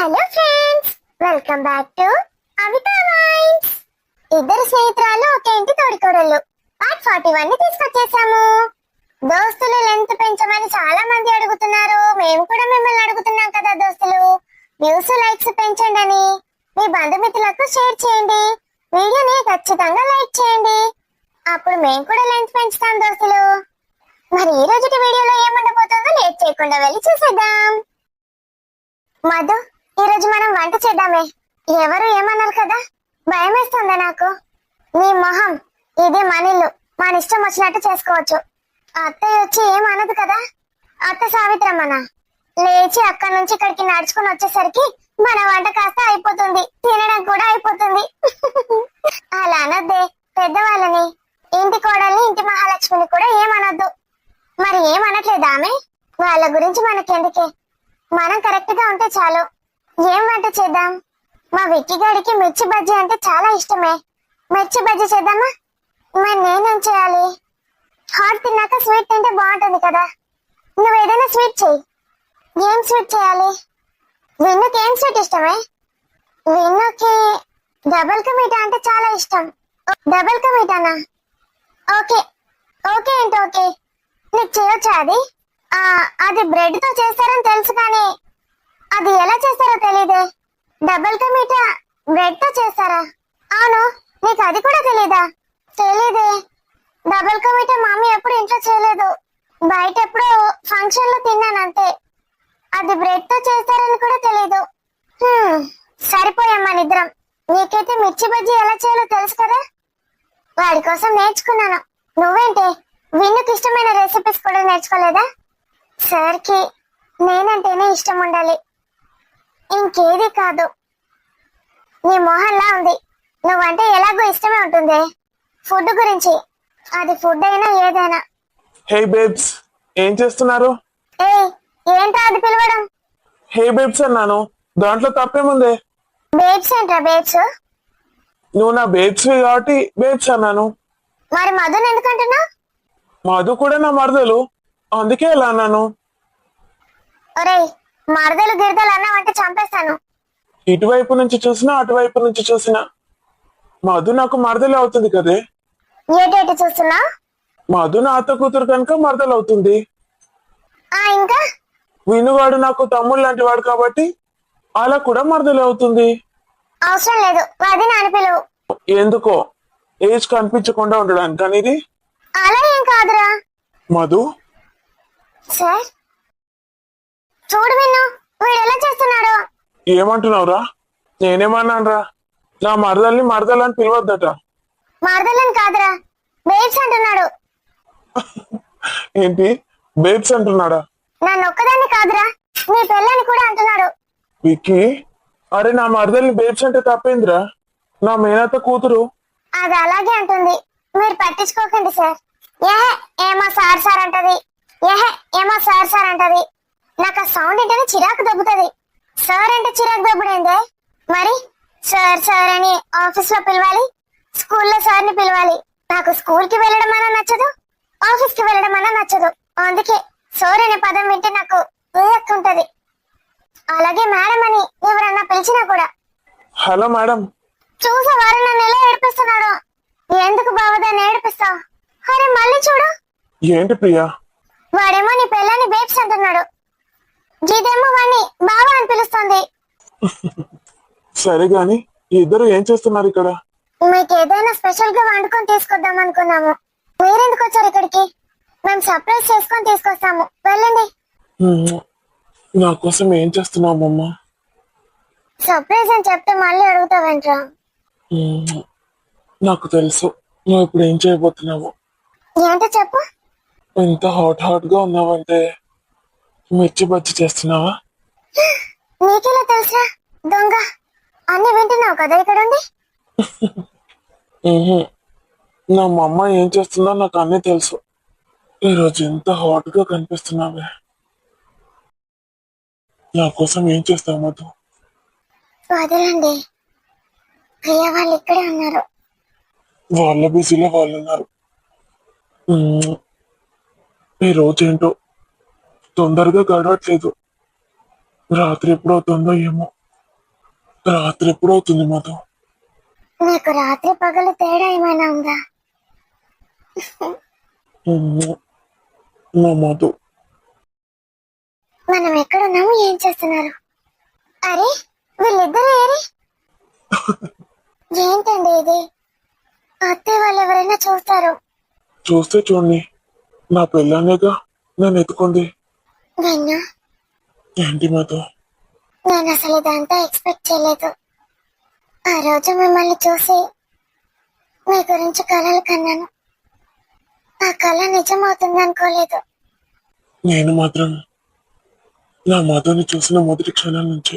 Hello friends, welcome back to Avitha vines. ఇద్దరు స్నేహితురాలు ఒక ఇంటి తోడికోడళ్ళు పార్ట్ 41 ని తీసుకొచ్చేసాము. దోస్తులు లెంత్ పెంచమని చాలా మంది అడుగుతున్నారు. మేము కూడా మిమ్మల్ని అడుగుతున్నాం కదా దోస్తులు, వ్యూస్ లైక్స్ పెంచండి అని. మీ బంధుమిత్రులకు షేర్ చేయండి, వీడియోని ఖచ్చితంగా లైక్ చేయండి. అప్పుడు మేము కూడా లెంత్ పెంచుతాం దోస్తులు. మరి ఈ రోజు వీడియోలో ఏముండబోతుందో లేట్ చేయకుండా వెళ్ళి చూసేద్దాం. మధు, ఈ రోజు మనం వంట చేద్దామే. ఎవరు ఏమన్నారు కదా, భయం వేస్తుందా నాకు? నీ మొహం, ఇది మనిల్లు, మన ఇష్టం వచ్చినట్టు చేసుకోవచ్చు. అత్తయ్య వచ్చి ఏమనదు కదా. అత్త సావిత్రమ్మన లేచి అక్కడి నుంచి ఇక్కడికి నడుచుకుని వచ్చేసరికి మన వంట కాస్త అయిపోతుంది, తినడం కూడా అయిపోతుంది. అలా అనొద్దే పెద్దవాళ్ళని. ఇంటి కోడల్ని, ఇంటి మహాలక్ష్మిని కూడా ఏమనొద్దు. మరి ఏమనట్లేదా ఆమె? వాళ్ళ గురించి మనకెందుకే, మనం కరెక్ట్ గా ఉంటే చాలు. ఏం వంట చేద్దాం? మా విక్కీ గాడికి మిర్చి బజ్జీ అంటే చాలా ఇష్టమే. మిర్చి బజ్జీ చేద్దామా? మరి నేనేం చేయాలి? హాట్ తిన్నాక స్వీట్ తింటే బాగుంటుంది కదా. నువ్వు ఏదైనా స్వీట్ చెయ్యి. ఏం స్వీట్ చేయాలి? విన్నుకి ఏం స్వీట్ ఇష్టమే? విన్నుకి డబుల్ కా మీఠా అంటే చాలా ఇష్టం. డబుల్ కా మీఠానా? ఓకే ఓకే ఏంటి ఓకే. నీకు చేయొచ్చా అది? అది బ్రెడ్ తో చేస్తారని తెలుసు, కానీ అది ఎలా చేస్తారో తెలీదే. డబుల్ కా మీఠా బ్రెడ్ తో చేస్తారా? అవును, నీకు అది కూడా తెలీదా? తెలీదే. డబుల్ కా మీఠా మమ్మీ ఎప్పుడు ఇంట్లో చేయలేదు, బయట ఎప్పుడో ఫంక్షన్ లో తిన్నాను అంతే. అది బ్రెడ్ తో చేస్తారని కూడా తెలీదు. సరిపోయాం మన ఇద్దరం. నీకైతే మిర్చి బజ్జీ ఎలా చేయాలో తెలుసు కదా, వాడి కోసం నేర్చుకున్నాను. నువ్వేంటి విన్నుకి ఇష్టమైన రెసిపీస్ కూడా నేర్చుకోలేదా? సార్కి నేనంటేనే ఇష్టం ఉండాలి, ఇంకేది కాదు. నీ మొహల్లా ఉంది. నువ్వంటే ఎలాగో ఇష్టమే ఉంటుంది. ఫుడ్ గురించి, అది ఫుడ్ అయినా ఏదైనా. హే బేబ్స్, ఏం చేస్తున్నారు? ఏ ఏంటో అది పిలవడం? హే బేబ్స్ అన్నాను, దాంట్లో తప్పేముంది? బేబ్స్ ఏంట్రా బేబ్స్? నువ్వు నా బేబ్స్ కాబట్టి బేబ్స్ అన్నాను. మరి మధుని ఎందుకంటున్నావు? మధు కూడా నా మరదలు, అందుకే అలా అన్నాను. ఒరేయ్, మరదలు గిరదలు అన్నావంటే చంపేస్తాను. ఇటువైపు నుంచి చూసినా అటువైపు నుంచి చూసినా మధు నాకు మరదలు అవుతుంది కదే. ఏటేటి చూస్తున్నా? మధు నా అత్త కూతురు కనుక మరదలు అవుతుంది. ఇంకా వినువాడు నాకు తమ్ముడు లాంటి వాడు కాబట్టి అలా కూడా మరదలు అవుతుంది. అవసరం లేదు, అది నాని పిలువు. ఎందుకో ఏజ్ కనిపించకుండా ఉండడానికి. కానీ ఇది అలా ఏం కాదురా. మధు సార్ చూడు, విన్ను వీడు ఎలా చేస్తున్నాడు. ఏమంటున్నావురా? నేనేమన్నానురా? నా మరదల్ని మరదలని పిలవద్దట. మరదలని కాదురా, బేబ్స్ అంటున్నాడు. ఏంటి బేబ్స్ అంటున్నాడా? నన్ను ఒక్కదాన్ని కాదురా, నీ పిల్లని కూడా అంటున్నాడు. విక్కీ, అరే నా మరదల్ని బేబ్స్ అంటే తప్పేందిరా? నా మేనత్త కూతురు. అది అలాగే అంటుంది, మీరు పట్టించుకోకండి సార్. ఏమో సార్ సార్ అంటది. ఏమో సార్ సార్ అంటది. నాకు ఆ సౌండ్ ఏంటనే చిరాకు దబ్బుతుంది. సార్ అంటే చిరాకు దబ్బుడైందే. మరి సార్ సార్ అని ఆఫీస్ లో పిలవాలి, స్కూల్లో సార్ ని పిలవాలి. నాకు స్కూల్ కి వెళ్ళడం అన్నా నచ్చదు, ఆఫీస్ కి వెళ్ళడం అన్నా నచ్చదు. అందుకే సార్ అనే పదం వింటే నాకు ఉంటది. అలాగే మేడం అని ఎవరన్నా పిలిచినా కూడా. Hello madam. చూసేవారు నన్ను ఎలా ఏడిపిస్తున్నాడు. ఎందుకు బావదాన్ని ఏడిపిస్తావు? అరే మళ్ళీ చూడు. ఏంటి ప్రియా? వాడేమో నీ పిల్లని బేబ్స్ అంటున్నాడు, గీదేమో వాణ్ణి బావా అని పిలుస్తుంది. సరే గాని ఇద్దరు ఏం చేస్తున్నారు ఇక్కడ? మీకు ఏదైనా స్పెషల్ గా వండుకొని తీసుకొద్దాం అనుకున్నాము. మీరెందుకు వచ్చారు ఇక్కడికి? మేము సర్ప్రైజ్ చేసుకొని తీసుకొస్తాము, వెళ్ళండి. నా కోసం ఏం చేస్తున్నావు అమ్మా? సర్ప్రైజ్ అని చెప్తే మళ్ళీ అడుగుతావేంట్రా? నాకు తెలుసు నువ్వు ఇప్పుడు ఏం చేయబోతున్నావు. ఏంటో చెప్పు. ఎంత హాట్ హాట్ గా ఉన్నావంటే మిర్చి బజ్జీ చేస్తున్నావా? నీకెలా తెలుసా దొంగ? అన్ని వింటున్నావు కదా ఇక్కడుండి. నా అమ్మ ఏం చేస్తుందో నాకు అన్నీ తెలుసు. ఈరోజు ఎంత హాట్ గా కనిపిస్తున్నావే. నా కోసం ఏం చేస్తావు మధు? వదలండి, ప్రియ వాళ్ళు ఇక్కడే ఉన్నారు. వాళ్ళ బిజీలో వాళ్ళు ఉన్నారు. ఈ రోజేంటో తొందరగా గడవట్లేదు. రాత్రి ఎప్పుడవుతుందో ఏమో. రాత్రి ఎప్పుడవుతుంది మధు? నీకు రాత్రి పగలు తేడా ఏమైనా ఉందా? ఉమ్మ్. నా మధు. మనం ఎక్కడున్నాము, ఏం చేస్తున్నారు? అరే వీళ్ళిద్దరు ఏరి? ఏంటండి ఇది? అత్తయ్య వాళ్ళు ఎవరైనా చూస్తారు. చూస్తే చూడండి, నా పిల్లనేగా నన్ను ఎత్తుకుంది. విన్నా, ఏంటి మధు? నేను అసలు ఇదంతా ఎక్స్పెక్ట్ చేయలేదు. ఆ రోజు మిమ్మల్ని చూసి మీ గురించి కలలు కన్నాను. ఆ కళ నిజమవుతుంది అనుకోలేదు. నేను మాత్రం నా మధుని చూసిన మొదటి క్షణాల నుంచి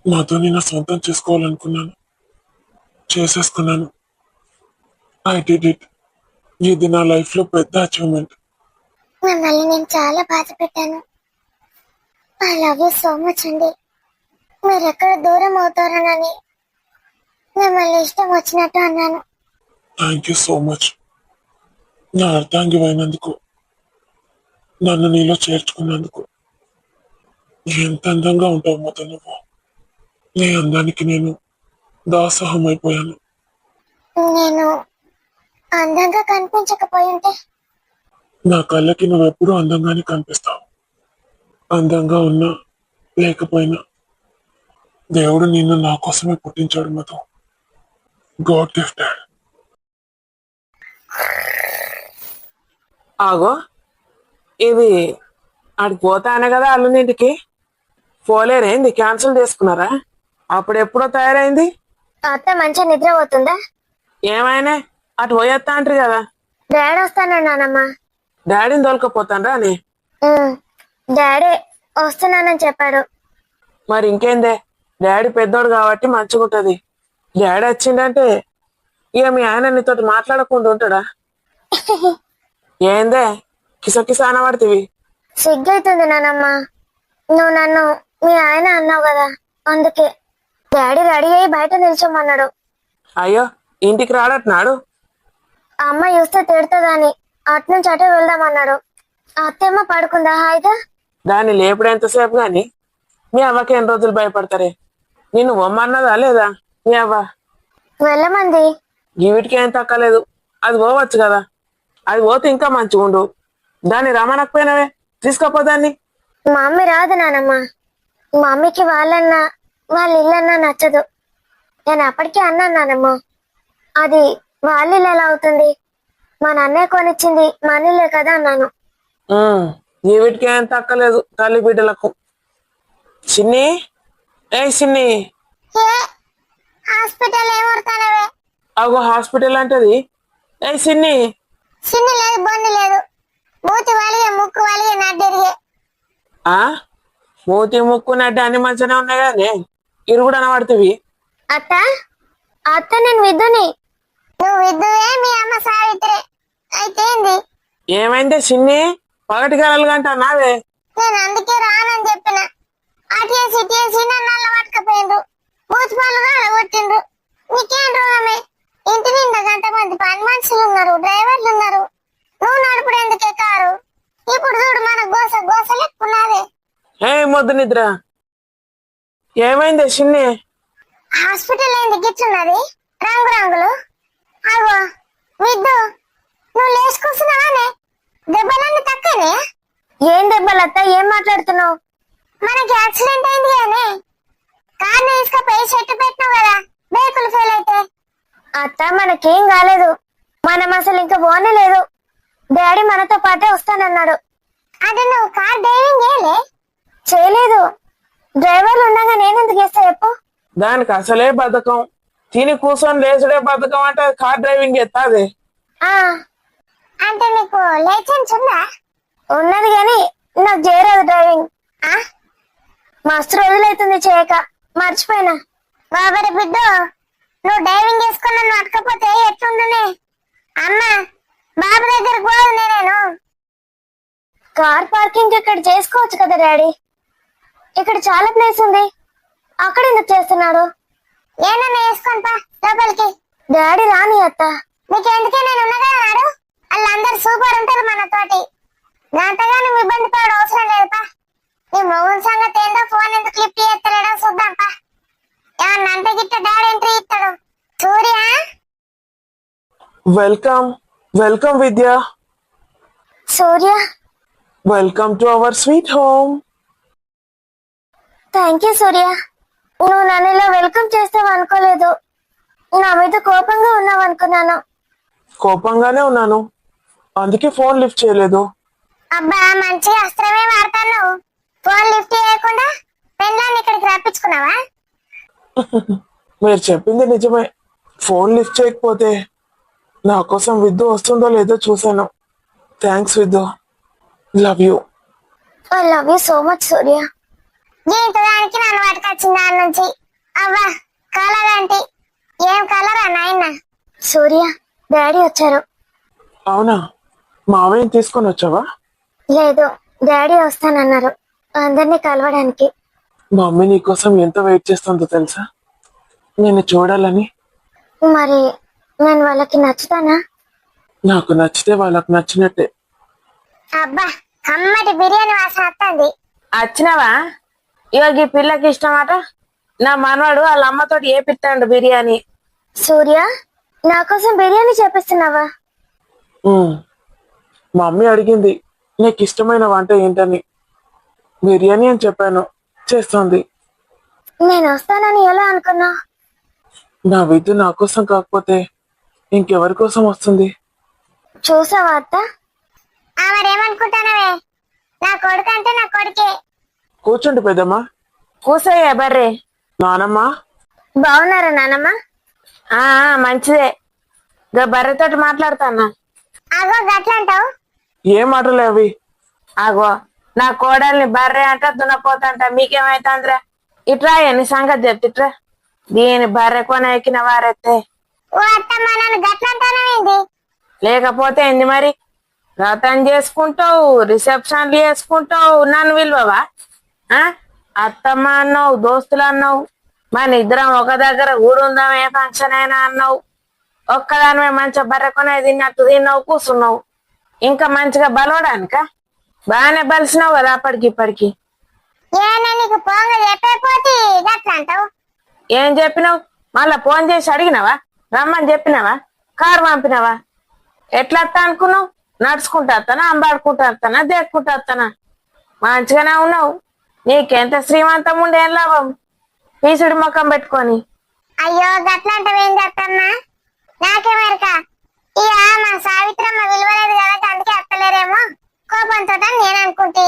మధుని నా సొంతం చేసుకోవాలనుకున్నాను. చేసేసుకున్నాను. I did it. ఇది నా లైఫ్ లో పెద్ద అచీవ్మెంట్. మిమ్మల్ని నేను చాలా బాధ పెట్టాను. I love you so much అండి. మీరెక్కడ దూరం అవుతారోనని మిమ్మల్ని ఇష్టం వచ్చినట్టు అన్నాను. Thank you so much. నా అర్థాంగివైనందుకు, నన్ను నీలో చేర్చుకున్నందుకు. ఎంత అందంగా ఉంటావు మధు నువ్వు. నీ అందానికి నేను దాసోహం అయిపోయాను. నేను అందంగా కనిపించకపోయి ఉంటే నా కళ్ళకి నువ్వెప్పుడూ అందంగానే కనిపిస్తావు. అందంగా ఉన్నా లేకపోయినా దేవుడు నిన్ను నా కోసమే పుట్టించాడు మధు. God gifted. ఆగో, ఇది ఆడికి పోతానే కదా అల్లునింటికి. పోలేరేంది? క్యాన్సిల్ చేసుకున్నారా? అప్పుడు ఎప్పుడో తయారైంది. అత్త మంచిగా నిద్ర పోతుందా? ఏమైనా అటు పోయేస్తా అంటారు కదా. డాడీ వస్తానన్నానమ్మా. డాడీని తోలుకపోతాండ్రా అని. డాడీ వస్తున్నానని చెప్పాడు. మరి ఇంకేందే, డాడీ పెద్దోడు కాబట్టి మంచిగుంటది. డాడీ వచ్చిందంటే ఇక మీ ఆయన నీతోటి మాట్లాడకుండా ఉంటాడా? ఏందే కిసకిస అనబడుతుంది? సిగ్గైతుంది నానమ్మ. నువ్వు నన్ను మీ ఆయన అన్నావు కదా, అందుకే. డాడీ రెడీ అయ్యి బయట నిల్చోమన్నాడు. అయ్యో, ఇంటికి రాడట్నాడు? అమ్మ చూస్తే తిడుతుందని అట్నుంచి అటే వెళ్దామన్నాడు. అత్తేమో పడుకుందా హాయిగా? దాన్ని లేపుడు ఎంతసేపు గాని మీ అవ్వకి ఎన్ని రోజులు భయపడతారే? నిన్ను వమ్మన్నదా లేదా మీ అవ్వ? వెళ్ళమంది. వీటికి ఏం తక్కలేదు. అది పోవచ్చు కదా. అది పోతే ఇంకా మంచిగా ఉండు. దాన్ని రమ్మనకపోయినవే, తీసుకపోదాన్ని. మా మమ్మీ రాదు నానమ్మ. మా మమ్మీకి వాళ్ళన్నా వాళ్ళ ఇల్లన్నా నచ్చదు. నేను అప్పటికే అన్నాను నానమ్మ, అది వాళ్ళ ఇల్లు ఎలా అవుతుంది? మా నాన్నయ్య కొనిచ్చింది మన ఇల్లే కదా అన్నాను. వీటికి ఏం తక్కలేదు తల్లి బిడ్డలకు. చిన్ని, ఏ చిన్ని, హాస్పిటల్ ఏమవుతానవే? అగో హాస్పిటల్ అంటది. ఏ చిన్ని, చిన్న లేదు, బొంది లేదు. మూతి వాలిగే, ముక్కు వాలిగే, నడ్డిరిగే. ఆ మూతి ముక్కు నడ్డి అన్ని మంచిగానే ఉన్నాయి కానీ ఇరు కూడా అనబడుతుంది. అత్త, అత్త నేను విద్దుని. నువ్వు విద్దువే, మీ అమ్మ సావిత్రి. అయితే ఏంది? ఏమైందే చిన్ని? పగటి కలలు గంట నావే. నేను అందుకే రానని చెప్పిన. అటేసి ఇటేసి నన్ను పట్టుకపోయిండ్రు. మూతి పళ్ళు కొట్టిండ్రు. నీకేం రోగమే? ఇంటి నిండా గంట మంది పని మనుషులు ఉన్నారు, డ్రైవర్లు ఉన్నారు. నువ్వు నడుపుడు ఎందుకే కారు? ఇప్పుడు చూడు, మన గోస గోస లెక్కున్నదే. ఏ మొద్దు నిద్ర, ఏమైందే చిన్ని? హాస్పిటల్ ఏంది గిట్లున్నది? రంగు రంగులు. అగో విద్దు, నువ్వు లేచుకొస్తున్నావానే? దెబ్బలన్నీ తక్కనే? ఏం దెబ్బలత్తా? ఏం మాట్లాడుతున్నావు? మనకి యాక్సిడెంట్ అయింది కానీ కార్ని తీసుకపోయి చెట్టు పెట్టినావు కదా, బ్రేకులు ఫెయిల్ అయితే. అత్త మనకేం కాలేదు. మనం అసలు ఇంకా పోనే లేదు. డాడీ మనతో పాటే వస్తానన్నాడు. అది నువ్వు కార్ డ్రైవింగ్ చేయలేదు. డ్రైవర్లు ఉండగా నేనెందుకు చేస్తా చెప్పు? దానికి అసలే బద్ధకం. తిని కూర్చొని లేచుడే బద్ధకం అంటే కార్ డ్రైవింగ్ ఎత్తాది. అంటే నీకు లైసెన్స్ ఉందా? ఉన్నది కానీ నాకు చేయరాదు డ్రైవింగ్. మస్తు రోజులైతుంది చేయక, మర్చిపోయినా. బాబరి బిడ్డ, నువ్వు డ్రైవింగ్ చేసుకుని నన్ను అడకపోతే ఎట్లుండునే? అమ్మ, బాబు దగ్గరకు పోదు నేను. కార్ పార్కింగ్ ఇక్కడ చేసుకోవచ్చు కదా డాడీ. ఇక్కడ చాలా ప్లేస్ ఉంది. అక్కడ ఎందుకు చేస్తున్నాడు? ఏనన్నా వేసుకొని పా లోపలికి. డాడీ రాని అత్త. నీకెందుకే, నేను ఉన్నగా నాడు. వాళ్ళందరూ సూపర్ ఉంటారు మనతోటి. దాంతగా నువ్వు ఇబ్బంది పడ అవసరం లేదు పా. నీ మొగుడు సంగతి ఏందో, ఫోన్ ఎందుకు లిఫ్ట్ చేస్తలేడో చూద్దాం పా. Welcome welcome Vidya. Surya, welcome to our sweet home. Thank you Surya. నువ్వు నన్ను ఇలా వెల్కమ్ చేస్తావు అనుకోలేదు. నా మీద కోపంగా ఉన్నావు అనుకున్నాను. కోపంగానే ఉన్నాను, అందుకే ఫోన్ లిఫ్ట్ చేయలేదు. అబ్బా, మంచి అస్త్రమే వాడతాను. ఫోన్ లిఫ్ట్ చేయకుండా పెళ్ళాన్ని ఇక్కడికి రప్పించుకున్నావా? మీరు చెప్పింది నిజమే. ఫోన్ లిఫ్ట్ చేయకపోతే నా కోసం విద్దు వస్తుందో లేదో చూశాను. Thanks Viddu, love you. I love you so much Surya. దీంతో దానికి నన్ను పట్టుకొచ్చింది దాని నుంచి. అవ్వా, కలర్ అంటే ఏం కలరా నాయన? సూర్య, డాడీ వచ్చారు. అవునా, మావయ్యని తీసుకొని వచ్చావా? లేదు, డాడీ వస్తానన్నారు అందరినీ కలవడానికి. మమ్మీ నీకోసం ఎంత వెయిట్ చేస్తుందో తెలుసా, నేను చూడాలని. మరి నేను వాళ్ళకి నచ్చుతానా? నాకు నచ్చితే వాళ్ళకి నచ్చినట్టే. అబ్బా, కమ్మటి బిర్యానీ వాసన వస్తుంది. వచ్చినావా? ఇవాళ ఈ పిల్లకి ఇష్టమాట. నా మనవాడు వాళ్ళ అమ్మతోటి ఏపిస్తాడు బిర్యానీ. సూర్య, నా కోసం బిర్యానీ చేపిస్తున్నావా? మమ్మీ అడిగింది నీకు ఇష్టమైన వంట ఏంటని. బిర్యానీ అని చెప్పాను, చేస్తుంది. నేను వస్తానని ఎలా అనుకున్నా? నా విద్య నా కోసం కాకపోతే ఇంకెవరి కోసం వస్తుంది? చూసావా అత్త? మరేమనుకుంటానవే, నా కొడుకు అంటే నా కొడుకే. కూర్చోండి పెద్దమ్మా. కూసయ్యా బర్రే. నానమ్మ బాగున్నారా నానమ్మ? మంచిదే. బర్రెతోటి మాట్లాడతానా? అగో గట్లంటావు? ఏం మాటలే అవి? అగో, నా కోడల్ని బర్రె అంట దున్నపోతంట. మీకేమైతుందిరా? ఇట్రా, నీ సంగతి చెప్తిట్రా. దీని బర్రె కొన ఎక్కిన వారైతే ఓ అత్తమ్మ, నన్ను గట్లంటానవేంది? లేకపోతే ఏంది మరి? వ్రతం చేసుకుంటావు, రిసెప్షన్లు చేసుకుంటావు, నన్ను విలువవా? అత్తమ్మ అన్నావు, దోస్తులు అన్నావు, మన ఇద్దరం ఒక దగ్గర ఊడుందాం ఏ ఫంక్షన్ అయినా అన్నావు. ఒక్కదానివే మంచిగా బర్రె కొనే తిన్నట్టు తిన్నావు, కూర్చున్నావు. ఇంకా మంచిగా బలవడానిక? బాగానే బలిసినావు కదా అప్పటికి ఇప్పటికి. నీకు పోంగ చెప్పేపోతే గట్లంటావు? ఏం చెప్పినావు? మళ్ళా ఫోన్ చేసి అడిగినావా? రమ్మని చెప్పినావా? కారు పంపినావా? ఎట్లా వస్తా అనుకున్నావు? నడుచుకుంటా వస్తానా, అంబాడుకుంటా వస్తానా, దేక్కుంటా వస్తానా? మంచిగానే ఉన్నావు. నీకెంత శ్రీమంతం ఉండే ఏం లాభం పీసుడి ముఖం పెట్టుకొని? అయ్యో, గట్లంటావేం చెప్తామ్మా? నాకేమేరక. ఇక మా సావిత్రమ్మ విలువలేదు కాబట్టి అందుకే అత్తలేరేమో కోపంతో నేను అనుకుంటే.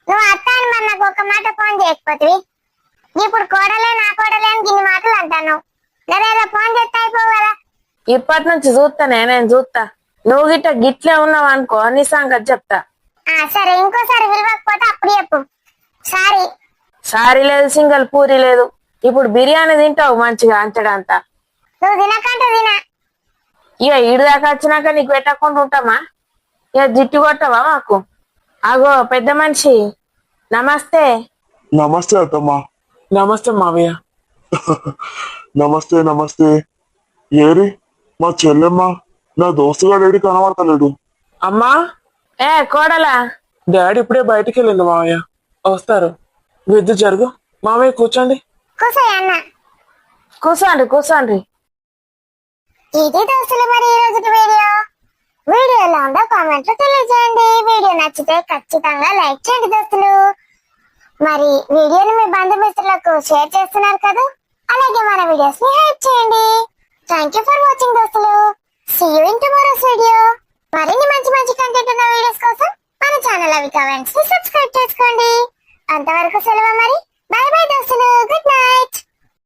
నువ్వు అత్త అని మరి నాకు ఒక మాట ఫోన్ చేయకపోతివి. ఇప్పుడు కోడలే నా కోడలే అని ఇన్ని మాటలు అంటాను. గదేదో ఫోన్ చేస్తే అయిపోవు కదా. ఇప్పటి నుంచి చూస్తానే, నేను చూస్తా. నువ్వు గిట్ట గిట్లే ఉన్నావు అనుకో, నీ సంగతి చెప్తా. సరే, ఇంకోసారి విలువకపోతే అప్పుడు చెప్పు. సారీ. సారీ లేదు, సింగల్ పూరి లేదు. ఇప్పుడు బిర్యానీ తింటావు మంచిగా అంతడంతా. నువ్వు తినకంటే తినా. ఇక ఈడు దాకా వచ్చినాక నీకు పెట్టకుండా ఉంటామా? ఇక జిట్టు కొట్టవా మాకు? అగో పెద్ద మనిషి, నమస్తే. నమస్తే అత్తమ్మా. నమస్తే మావయ్య. నమస్తే నమస్తే. ఏరి మా చెల్లెమ్మ, నా దోస్తుగా డాడీ కనబడతలేడు. అమ్మా, కోడలా? డాడీ ఇప్పుడే బయటికి వెళ్ళింది మావయ్య, వస్తారు. విద్య జరుగు. మావయ్య కూర్చోండి. కూర్చోయ్ అన్న. కూర్చోండి కూర్చోండి. ఇది దోస్తులు మరి ఈ రోజు వీడియో ఎలా ఉందో కామెంట్ లో తెలియజేయండి. వీడియో నచ్చితే ఖచ్చితంగా లైక్ చేయండి దోస్తులు. మరి వీడియోని మీ బంధుమిత్రులకు షేర్ చేస్తున్నారు కదా, అలాగే మన వీడియోస్ ని హైప్ చేయండి. థ్యాంక్ యూ ఫర్ వాచింగ్ దోస్తులు. See you in tomorrow's video. మరిన్ని మంచి మంచి కంటెంట్ ఉన్న వీడియోస్ కోసం మన ఛానల్ అవి కామెంట్స్ ని